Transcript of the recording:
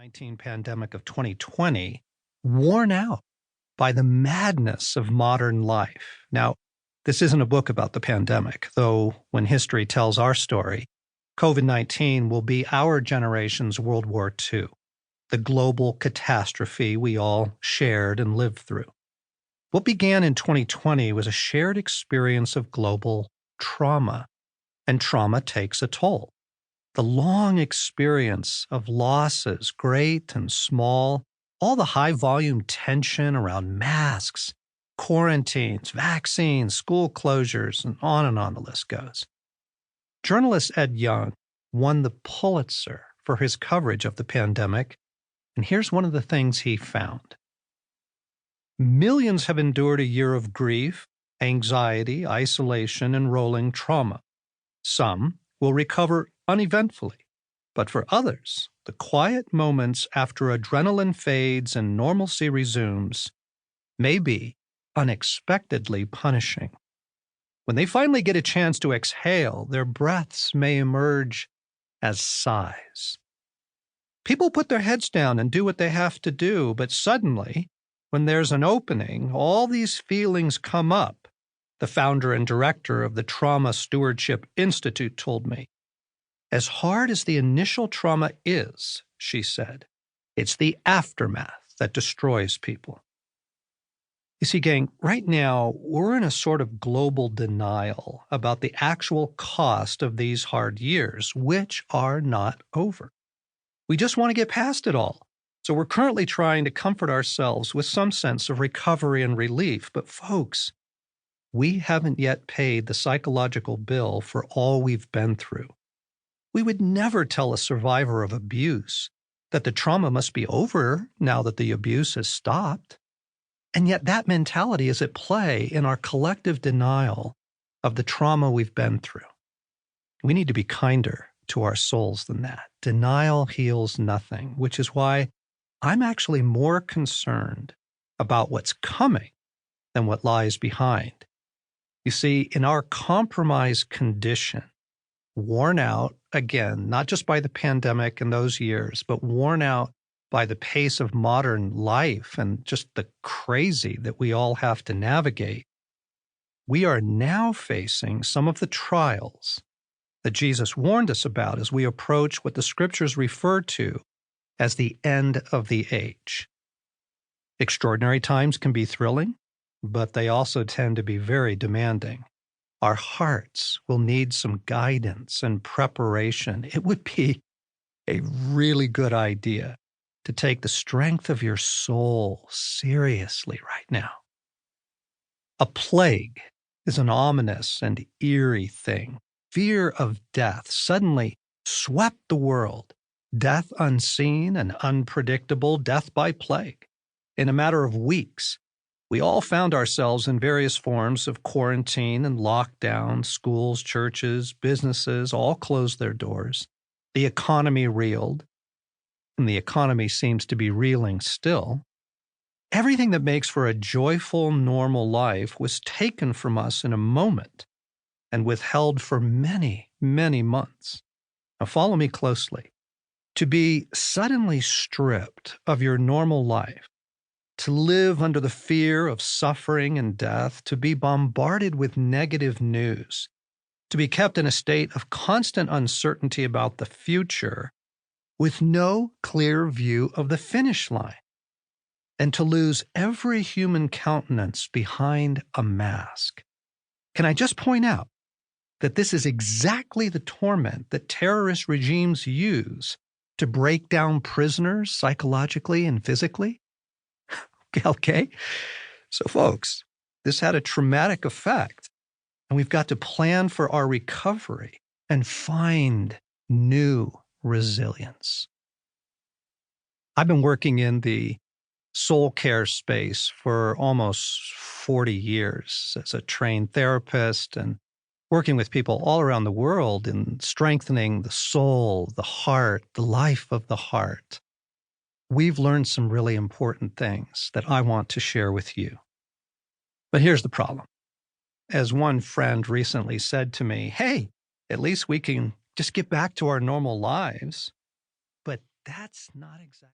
COVID-19 pandemic of 2020, worn out by the madness of modern life. Now, this isn't a book about the pandemic, though when history tells our story, COVID-19 will be our generation's World War II, the global catastrophe we all shared and lived through. What began in 2020 was a shared experience of global trauma, and trauma takes a toll. The long experience of losses, great and small, all the high-volume tension around masks, quarantines, vaccines, school closures, and on the list goes. Journalist Ed Young won the Pulitzer for his coverage of the pandemic, and here's one of the things he found. Millions have endured a year of grief, anxiety, isolation, and rolling trauma. Some will recover uneventfully, but for others, the quiet moments after adrenaline fades and normalcy resumes may be unexpectedly punishing. When they finally get a chance to exhale, their breaths may emerge as sighs. People put their heads down and do what they have to do, but suddenly, when there's an opening, all these feelings come up, the founder and director of the Trauma Stewardship Institute told me. As hard as the initial trauma is, she said, it's the aftermath that destroys people. You see, gang, right now, we're in a sort of global denial about the actual cost of these hard years, which are not over. We just want to get past it all. So we're currently trying to comfort ourselves with some sense of recovery and relief. But folks, we haven't yet paid the psychological bill for all we've been through. We would never tell a survivor of abuse that the trauma must be over now that the abuse has stopped. And yet that mentality is at play in our collective denial of the trauma we've been through. We need to be kinder to our souls than that. Denial heals nothing, which is why I'm actually more concerned about what's coming than what lies behind. You see, in our compromised condition, worn out, again, not just by the pandemic and those years, but worn out by the pace of modern life and just the crazy that we all have to navigate, we are now facing some of the trials that Jesus warned us about as we approach what the scriptures refer to as the end of the age. Extraordinary times can be thrilling, but they also tend to be very demanding. Our hearts will need some guidance and preparation. It would be a really good idea to take the strength of your soul seriously right now. A plague is an ominous and eerie thing. Fear of death suddenly swept the world. Death unseen and unpredictable, death by plague. In a matter of weeks, we all found ourselves in various forms of quarantine and lockdown. Schools, churches, businesses all closed their doors. The economy reeled, and the economy seems to be reeling still. Everything that makes for a joyful, normal life was taken from us in a moment and withheld for many, many months. Now follow me closely. To be suddenly stripped of your normal life, to live under the fear of suffering and death, to be bombarded with negative news, to be kept in a state of constant uncertainty about the future with no clear view of the finish line, and to lose every human countenance behind a mask. Can I just point out that this is exactly the torment that terrorist regimes use to break down prisoners psychologically and physically? Okay? So folks, this had a traumatic effect, and we've got to plan for our recovery and find new resilience. I've been working in the soul care space for almost 40 years as a trained therapist and working with people all around the world in strengthening the soul, the heart, the life of the heart. We've learned some really important things that I want to share with you. But here's the problem. As one friend recently said to me, hey, at least we can just get back to our normal lives. But that's not exactly